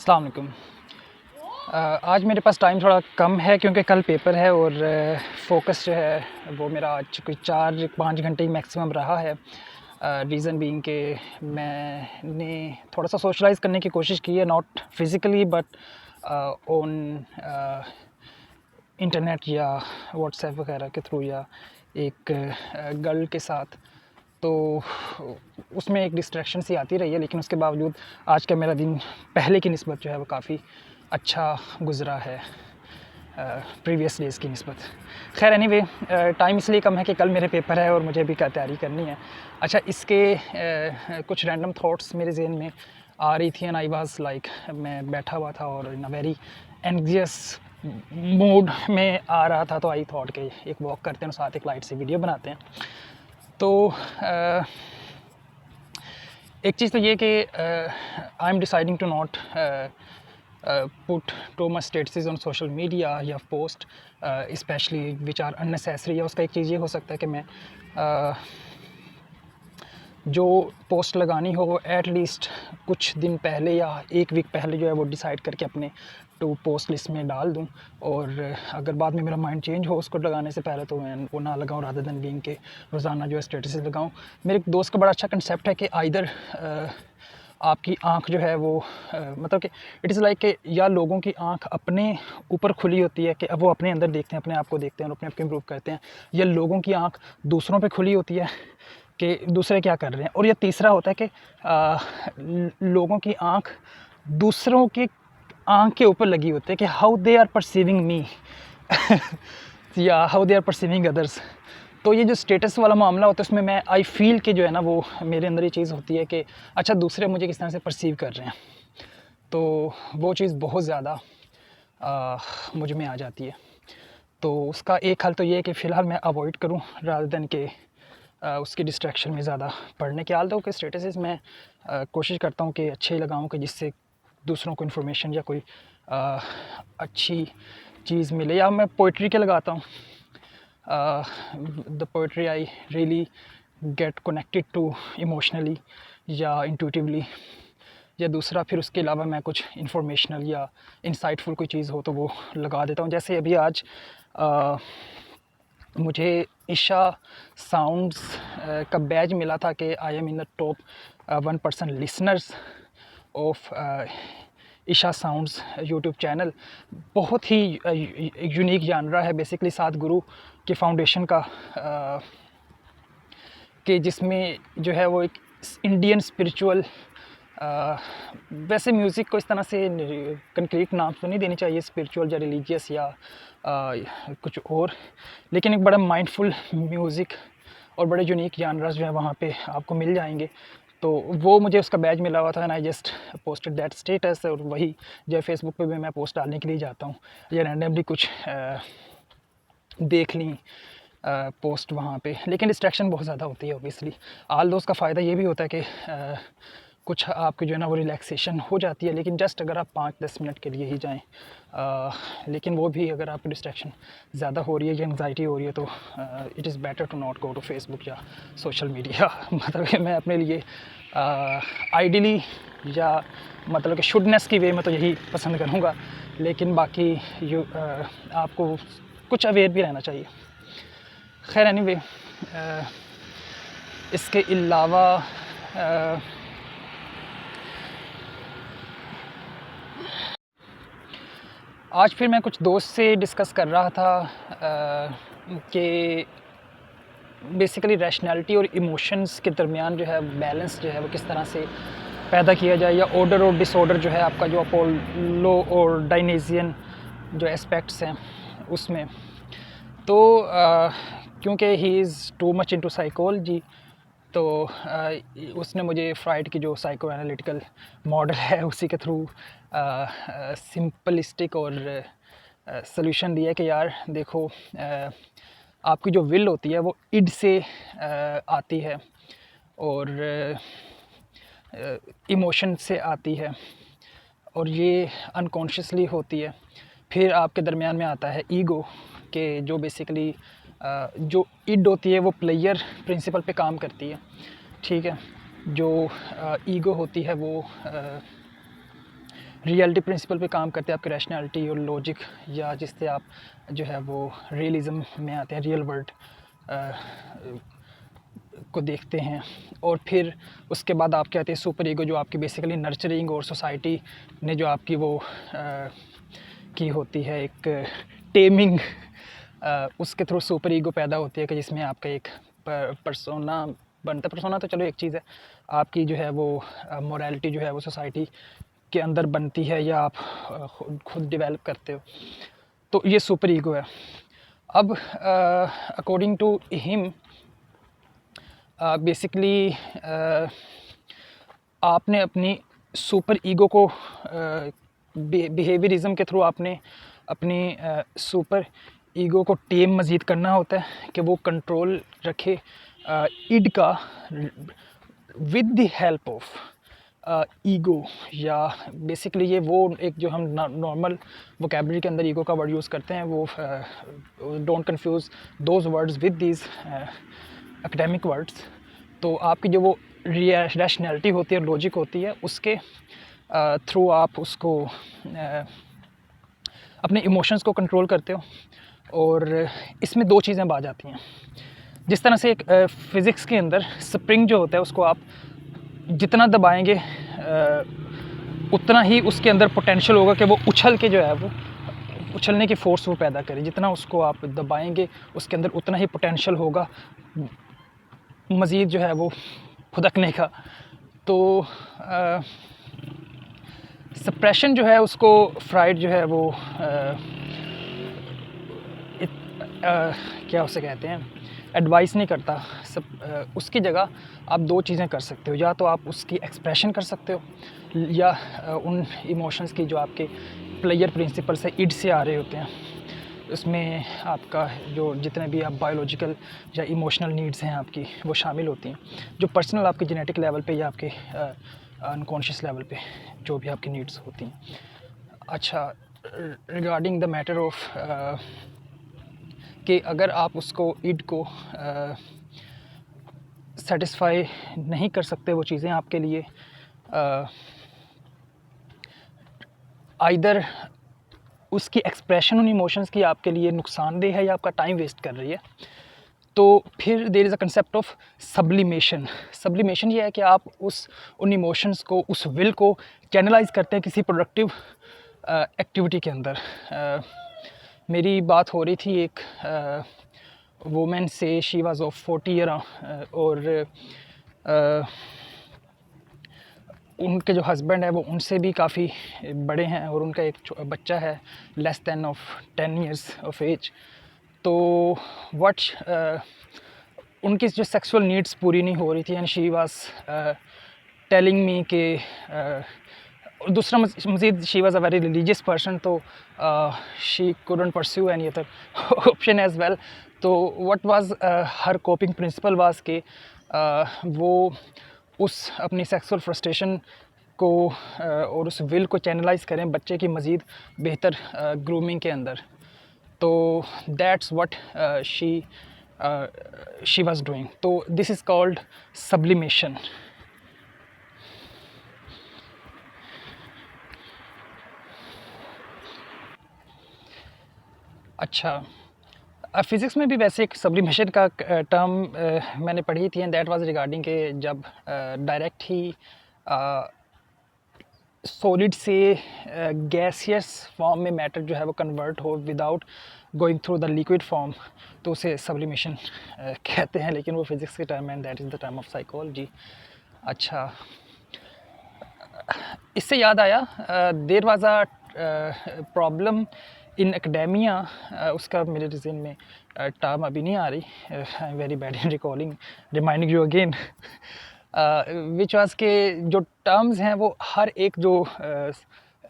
अस्सलाम वालेकुम। आज मेरे पास टाइम थोड़ा कम है क्योंकि कल पेपर है और फोकस जो है वो मेरा आज कोई 4-5 घंटे ही मैक्सिमम रहा है। रीज़न बीइंग के मैंने थोड़ा सा सोशलाइज़ करने की कोशिश की है, not physically but on internet या व्हाट्सएप वगैरह के थ्रू या एक गर्ल के साथ। तो उसमें एक डिस्ट्रैक्शन सी आती रही है, लेकिन उसके बावजूद आज का मेरा दिन पहले की निस्बत जो है वो काफ़ी अच्छा गुज़रा है प्रीवियस डेज़ की निस्बत। खैर एनीवे, टाइम इसलिए कम है कि कल मेरे पेपर है और मुझे भी क्या तैयारी करनी है। अच्छा, इसके कुछ रैंडम थॉट्स मेरे ज़हन में आ रही थी एंड आई वाज़ लाइक, मैं बैठा हुआ था और इन अ वेरी एंग्जियस मूड में आ रहा था, तो आई थॉट कि एक वॉक करते हैं और साथ एक लाइट सी वीडियो बनाते हैं। तो एक चीज़ तो ये कि I am deciding to not put too much statuses on social media या post specially which are unnecessary. या उसका एक चीज़ ये हो सकता है कि मैं जो पोस्ट लगानी हो वो एट लीस्ट कुछ दिन पहले या एक वीक पहले जो है वो डिसाइड करके अपने टू पोस्ट लिस्ट में डाल दूं, और अगर बाद में मेरा माइंड चेंज हो उसको लगाने से पहले तो मैं वो ना लगाऊं, रादर देन बीइंग के रोज़ाना जो है स्टेटस लगाऊं। मेरे एक दोस्त का बड़ा अच्छा कंसेप्ट है कि आइदर आपकी आँख जो है वो मतलब कि इट इज़ लाइक कि या लोगों की आँख अपने ऊपर खुली होती है कि अब वो अपने अंदर देखते हैं, अपने आप को देखते हैं और अपने आप को इम्प्रूव करते हैं, या लोगों की आँख दूसरों पे खुली होती है कि दूसरे क्या कर रहे हैं, और या तीसरा होता है कि लोगों की आँख दूसरों के आँख के ऊपर लगी होती है कि how they are perceiving me या how they are perceiving others. तो ये जो स्टेटस वाला मामला होता है उसमें मैं आई फील कि जो है ना वो मेरे अंदर ये चीज़ होती है कि अच्छा दूसरे मुझे किस तरह से परसीव कर रहे हैं, तो वो चीज़ बहुत ज़्यादा मुझ में आ जाती है। तो उसका एक हल तो ये है कि फ़िलहाल मैं अवॉइड करूँ रादर देन के उसकी डिस्ट्रैक्शन में ज़्यादा पढ़ने के। हाल तो कि स्टेटसेस मैं कोशिश करता हूँ कि अच्छे लगाऊँ कि जिससे दूसरों को इन्फॉर्मेशन या कोई अच्छी चीज़ मिले, या मैं पोइट्री के लगाता हूँ। The poetry I really get connected to emotionally or intuitively, या दूसरा फिर उसके अलावा मैं कुछ इन्फॉर्मेशनल या इंसाइटफुल कोई चीज़ हो तो वो लगा देता हूँ। जैसे अभी आज मुझे ईशा साउंड्स का बैज मिला था कि I am in the top 1% listeners of Isha sounds YouTube channel. बहुत ही यूनिक जानरा है बेसिकली, सात गुरु के फाउंडेशन का कि जिसमें जो है वो एक इंडियन स्पिरिचुअल वैसे म्यूज़िक को इस तरह से कंक्रीट नाम तो नहीं देनी चाहिए स्पिरिचुअल या रिलीजियस या कुछ और, लेकिन एक बड़ा माइंडफुल म्यूज़िक और बड़े यूनिक जानरास जो है वहाँ पे आपको मिल जाएंगे। तो वो मुझे उसका बैज मिला हुआ था and I just posted that status, और वही जो है फेसबुक पे भी मैं पोस्ट डालने के लिए जाता हूँ या रैंडमली कुछ देख ली पोस्ट वहाँ पे, लेकिन डिस्ट्रैक्शन बहुत ज़्यादा होती है ऑब्वियसली। आल दो उसका फ़ायदा ये भी होता है कि कुछ आपकी जो है ना वो रिलैक्सेशन हो जाती है, लेकिन जस्ट अगर आप 5-10 मिनट के लिए ही जाएं, लेकिन वो भी अगर आपको डिस्ट्रैक्शन ज़्यादा हो रही है या एंग्जाइटी हो रही है तो it is better to not go to Facebook या सोशल मीडिया। मतलब कि मैं अपने लिए आइडियली या मतलब कि शुडनेस की वे में तो यही पसंद करूँगा, लेकिन बाकी आपको कुछ अवेयर भी रहना चाहिए। खैर एनीवे, इसके अलावा आज फिर मैं कुछ दोस्त से डिस्कस कर रहा था कि बेसिकली रैशनैलिटी और इमोशंस के दरमियान जो है बैलेंस जो है वो किस तरह से पैदा किया जाए, या ऑर्डर और डिसऑर्डर जो है आपका जो अपोलो और डायनेजियन जो एस्पेक्ट्स हैं उसमें। तो क्योंकि he is too much into psychology, तो उसने मुझे फ्राइड की जो साइको एनालिटिकल मॉडल है उसी के थ्रू सिंपलिस्टिक और सॉल्यूशन दिया कि यार देखो, आपकी जो विल होती है वो इड से आती है और इमोशन से आती है, और ये अनकॉन्शियसली होती है। फिर आपके दरमियान में आता है ईगो के जो बेसिकली जो इड होती है वो प्लेयर प्रिंसिपल पे काम करती है, ठीक है। जो ईगो होती है वो रियलिटी प्रिंसिपल पे काम करते हैं, आपके रैशनैलिटी और लॉजिक, या जिससे आप जो है वो रियलिज़म में आते हैं, रियल वर्ल्ड को देखते हैं। और फिर उसके बाद आप कहते हैं सुपर ईगो, जो आपकी बेसिकली नर्चरिंग और सोसाइटी ने जो आपकी वो की होती है एक टेमिंग, उसके थ्रू सुपर ईगो पैदा होती है कि जिसमें आपका एक पर्सोना बनता है। पर्सोना तो चलो एक चीज़ है, आपकी जो है वो मोरालिटी जो है वो सोसाइटी के अंदर बनती है या आप खुद डेवलप करते हो, तो ये सुपर ईगो है। अब अकॉर्डिंग टू हिम बेसिकली आपने अपनी सुपर ईगो को बिहेवियरिज्म के थ्रू आपने अपनी सुपर ईगो को टेम मज़ीद करना होता है कि वो कंट्रोल रखे इड का with the help of ego. या बेसिकली ये वो एक जो हम नॉर्मल वोकेबलरी के अंदर ईगो का वर्ड यूज़ करते हैं, वो don't confuse those words with these academic words. तो आपकी जो वो रैशनैलिटी होती है, लॉजिक होती है, उसके थ्रू आप उसको अपने इमोशंस को कंट्रोल करते हो। और इसमें दो चीज़ें आ जाती हैं। जिस तरह से एक फ़िज़िक्स के अंदर स्प्रिंग जो होता है उसको आप जितना दबाएंगे उतना ही उसके अंदर पोटेंशियल होगा कि वो उछल के जो है वो उछलने की फ़ोर्स वो पैदा करे। जितना उसको आप दबाएंगे उसके अंदर उतना ही पोटेंशियल होगा मज़ीद जो है वो फुदकने का। तो सप्रेशन जो है उसको फ्राइड जो है वो क्या उसे कहते हैं, एडवाइस नहीं करता। उसकी जगह आप दो चीज़ें कर सकते हो, या तो आप उसकी एक्सप्रेशन कर सकते हो, या उन इमोशंस की जो आपके प्लेयर प्रिंसिपल से इड से आ रहे होते हैं, उसमें आपका जो जितने भी आप बायोलॉजिकल या इमोशनल नीड्स हैं आपकी वो शामिल होती हैं, जो पर्सनल आपके जेनेटिक लेवल पे या आपके अनकॉन्शियस लेवल पे जो भी आपकी नीड्स होती हैं। अच्छा, रिगार्डिंग द मैटर ऑफ कि अगर आप उसको इड को सेटिस्फाई नहीं कर सकते, वो चीज़ें आपके लिए आइदर उसकी एक्सप्रेशन उन इमोशंस की आपके लिए नुकसानदेह है या आपका टाइम वेस्ट कर रही है, तो फिर there is a concept of sublimation. Sublimation ये है कि आप उन इमोशंस को, उस विल को चैनलाइज करते हैं किसी प्रोडक्टिव एक्टिविटी के अंदर। मेरी बात हो रही थी एक वुमेन से, शी वाज ऑफ 40 ईयर, और उनके जो हस्बैंड है वो उनसे भी काफ़ी बड़े हैं, और उनका एक बच्चा है less than of 10 years of age. तो उनकी जो सेक्सुअल नीड्स पूरी नहीं हो रही थी, and she was telling me कि दूसरा मज़ीद she was a very religious person, तो she couldn't pursue any other option as well. तो what was her coping principle was कि वो उस अपनी सेक्सुअल फ्रस्ट्रेशन को और उस विल को चैनलाइज करें बच्चे की मज़ीद बेहतर ग्रूमिंग के अंदर। तो that's what she was doing. तो दिस इज़ कॉल्ड सब्लिमेशन। अच्छा, फ़िज़िक्स में भी वैसे एक सब्लिमेशन का टर्म मैंने पढ़ी थी, एंड दैट वाज रिगार्डिंग कि जब डायरेक्ट ही सॉलिड से गैसियस फॉर्म में मैटर जो है वो कन्वर्ट हो without going through the liquid form, तो उसे सब्लिमेशन कहते हैं, लेकिन वो फिज़िक्स के टर्म है, and that is the term of psychology. अच्छा, इससे याद आया, there was a problem in academia, उसका मेरे जहन में टर्म अभी नहीं आ रही, I am very bad in recalling reminding you again, which was के जो टर्म्स हैं वो हर एक जो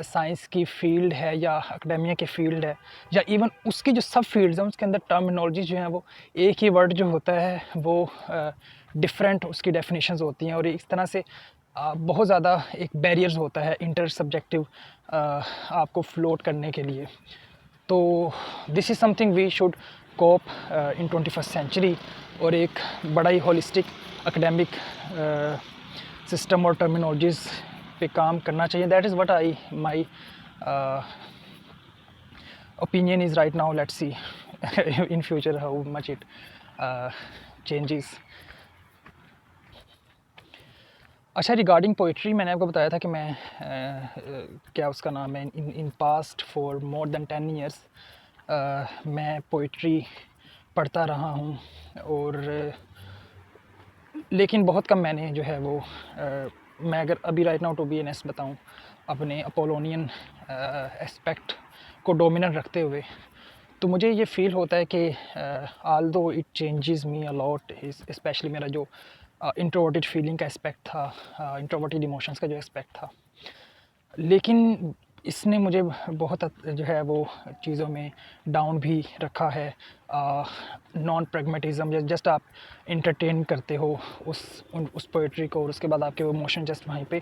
साइंस की फील्ड है या एकेडेमिया की फील्ड है या इवन उसकी जो सब फील्ड्स हैं उसके अंदर टर्मिनोलॉजी जो है वो एक ही वर्ड जो होता है वो डिफरेंट उसकी डेफिनेशंस होती हैं, और इस तरह से बहुत ज़्यादा एक बैरियर्स होता है इंटर सब्जेक्टिव आपको फ्लोट करने के लिए। तो this is something we should cope in 21st century, और एक बड़ा ही होलिस्टिक एकेडमिक सिस्टम और टर्मिनोलॉजीज़ पे काम करना चाहिए. That is what I my opinion is right now. Let's see in future how much it changes. अच्छा, रिगार्डिंग पोइट्री मैंने आपको बताया था कि मैं क्या उसका नाम है, in past for more than 10 years मैं पोइट्री पढ़ता रहा हूँ. और लेकिन बहुत कम मैंने जो है वो मैं अगर अभी राइट नाउ टू बी एनेस्ट बताऊँ, अपने अपोलोनियन एस्पेक्ट को डोमिनेंट रखते हुए, तो मुझे ये फ़ील होता है कि although it changes me a lot, specially मेरा जो इंट्रोवर्टेड फीलिंग का एस्पेक्ट था, इंट्रोवर्टेड इमोशंस का जो एस्पेक्ट था, लेकिन इसने मुझे बहुत जो है वो चीज़ों में डाउन भी रखा है. नॉन प्रैग्मेटिज़म, जस्ट आप इंटरटेन करते हो उस पोइट्री को, और उसके बाद आपके वो इमोशन जस्ट वहीं पे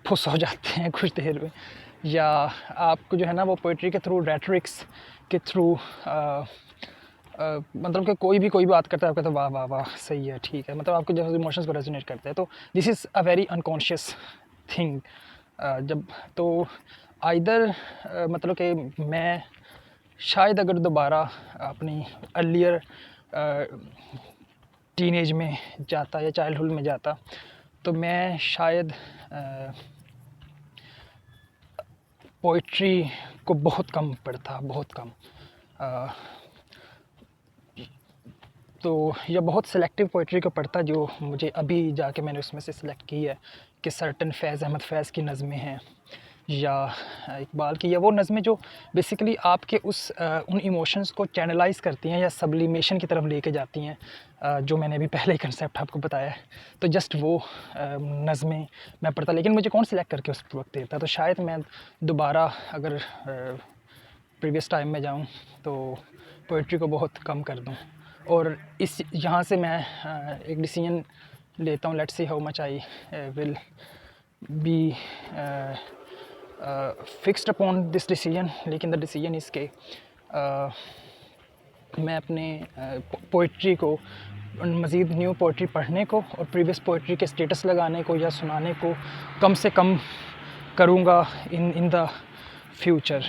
फुस हो जाते हैं कुछ देर में. या आपको जो है ना वो पोइट्री के थ्रू, रेटरिक्स के थ्रू मतलब कि कोई भी बात करता है, आपको तो वाह वाह वाह सही है, ठीक है, मतलब आपको जब इमोशंस को रेजोनेट करते हैं. तो this is a very unconscious thing. जब तो आइदर मतलब कि मैं शायद अगर दोबारा अपनी अर्लियर टीनेज में जाता या चाइल्डहुड में जाता, तो मैं शायद पोइट्री को बहुत कम पढ़ता, बहुत कम. तो या बहुत सिलेक्टिव पोइट्री को पढ़ता, जो मुझे अभी जाके मैंने उसमें से सिलेक्ट की है कि सर्टन फैज़ अहमद फैज़ की नज़में हैं, या इकबाल की, या वो नज़में जो बेसिकली आपके उन इमोशंस को चैनलाइज़ करती हैं या सब्लिमेशन की तरफ लेके जाती हैं, जो मैंने अभी पहले ही कंसेप्ट आपको बताया है. तो जस्ट वो नज़में मैं पढ़ता, लेकिन मुझे कौन सिलेक्ट करके उस वक्त देता. तो शायद मैं दोबारा अगर प्रीवियस टाइम में जाऊँ तो पोइट्री को बहुत कम कर दूँ. और इस यहाँ से मैं एक डिसीजन लेता हूँ. Let's see how much I will be fixed upon this decision. लेकिन द डिसीजन इज़ के मैं अपने पोइट्री को, मज़ीद न्यू पोइट्री पढ़ने को और प्रीवियस पोइट्री के स्टेटस लगाने को या सुनाने को कम से कम करूँगा in the future.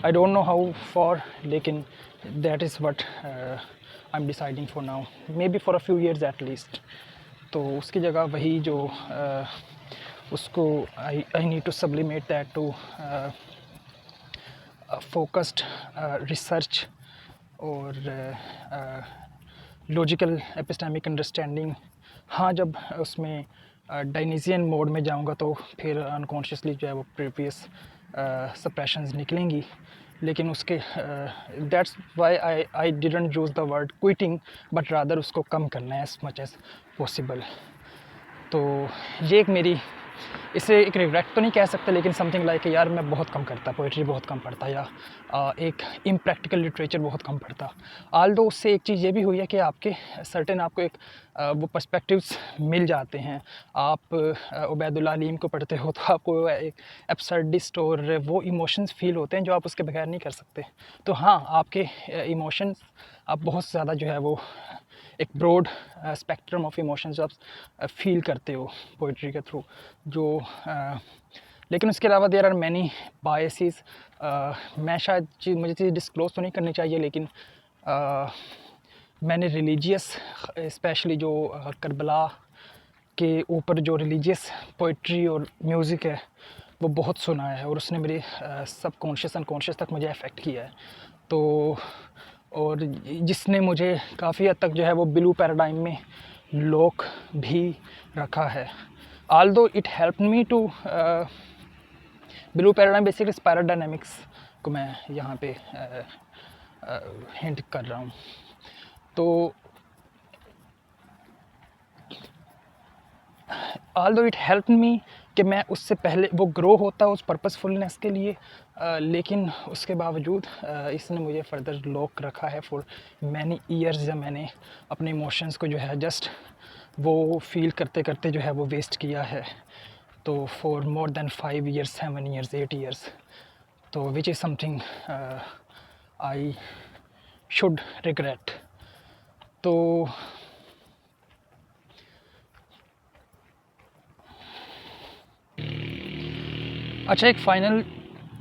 I don't know how far, लेकिन that is what I am deciding for now, maybe for a few years at least. तो उसकी जगह वही जो उसको I need to sublimate that to focused research और logical epistemic understanding. हाँ, जब उसमें डायनीजियन मोड में जाऊंगा तो फिर अनकॉन्शियसली जो है वो प्रीवियस सप्रेशंस निकलेंगी. लेकिन उसके that's why I didn't use the word quitting, but rather उसको कम करना है एज मच एज़ पॉसिबल. तो ये एक मेरी, इसे एक रिग्रेट तो नहीं कह सकते, लेकिन समथिंग लाइक यार मैं बहुत कम करता, पोइट्री बहुत कम पढ़ता, या एक इम्प्रैक्टिकल लिटरेचर बहुत कम पढ़ता. आल्दो उससे एक चीज़ ये भी हुई है कि आपके सर्टेन आपको एक वो पर्सपेक्टिव्स मिल जाते हैं. आप उबैदुल्लाह अलीम को पढ़ते हो तो आपको एक एब्सर्डिस्ट और वो इमोशंस फील होते हैं जो आप उसके बगैर नहीं कर सकते. तो हाँ, आपके इमोशंस आप बहुत ज़्यादा जो है वो एक ब्रॉड स्पेक्ट्रम ऑफ इमोशंस आप फील करते हो पोइट्री के थ्रू. जो लेकिन उसके अलावा देयर आर मैनी बायसेस. मैं शायद मुझे चीज़ डिस्क्लोज तो नहीं करनी चाहिए, लेकिन मैंने रिलीजियस, स्पेशली जो करबला के ऊपर जो रिलीजियस पोइट्री और म्यूज़िक है वो बहुत सुना है, और उसने मेरे सब कॉन्शियस अनकॉन्शियस तक मुझे अफेक्ट किया है. तो और जिसने मुझे काफ़ी हद तक जो है वो ब्लू पैराडाइम में लॉक भी रखा है. Although it help me to, blue paradigm basically spiral dynamics को मैं यहाँ पे हिंट कर रहा हूँ. तो आल्दो इट हेल्प मी कि मैं उससे पहले वो ग्रो होता उस पर्पसफुलनेस के लिए, लेकिन उसके बावजूद इसने मुझे फर्दर लॉक रखा है फॉर मैनी ईयर्स. जब मैंने अपने इमोशंस को जो है जस्ट वो फील करते करते जो है वो वेस्ट किया है. तो for more than 5 years, 7 years, 8 years. तो which is something I should regret. तो अच्छा, एक फ़ाइनल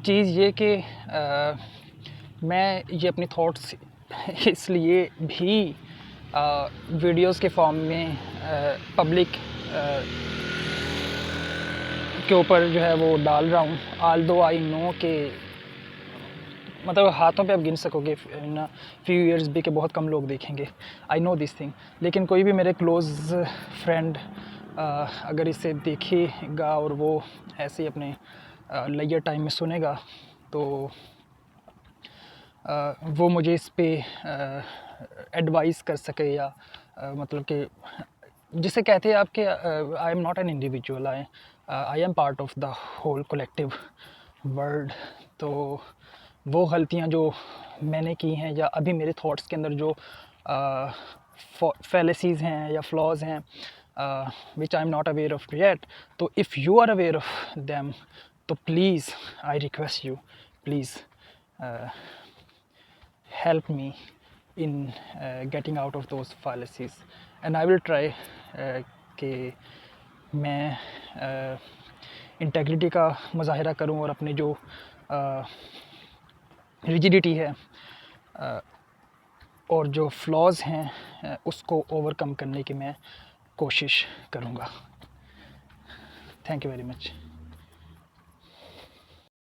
चीज़ ये कि मैं ये अपनी थॉट्स इसलिए भी वीडियोस के फॉर्म में पब्लिक के ऊपर जो है वो डाल रहा हूँ। ऑल्दो आई नो कि मतलब हाथों पे आप गिन सकोगे इन फ्यू इयर्स भी कि बहुत कम लोग देखेंगे। I know this thing. लेकिन कोई भी मेरे क्लोज़ फ्रेंड अगर इसे देखेगा और वो ऐसे ही अपने लेजर टाइम में सुनेगा तो वो मुझे इस पे एडवाइस कर सके या मतलब कि जिसे कहते हैं आपके I am not an individual, I am part of the whole collective world. तो वो गलतियाँ जो मैंने की हैं या अभी मेरे थॉट्स के अंदर जो फैलेसीज़ हैं या फ्लॉज़ हैं which I am not aware of yet, तो if you are aware of them तो please I request you, please help me in getting out of those fallacies and I will try कि मैं integrity का मुजाहिरा करूं और अपने जो rigidity है और जो फ्लॉज़ हैं उसको ओवरकम करने की मैं कोशिश करूंगा। Thank you very much.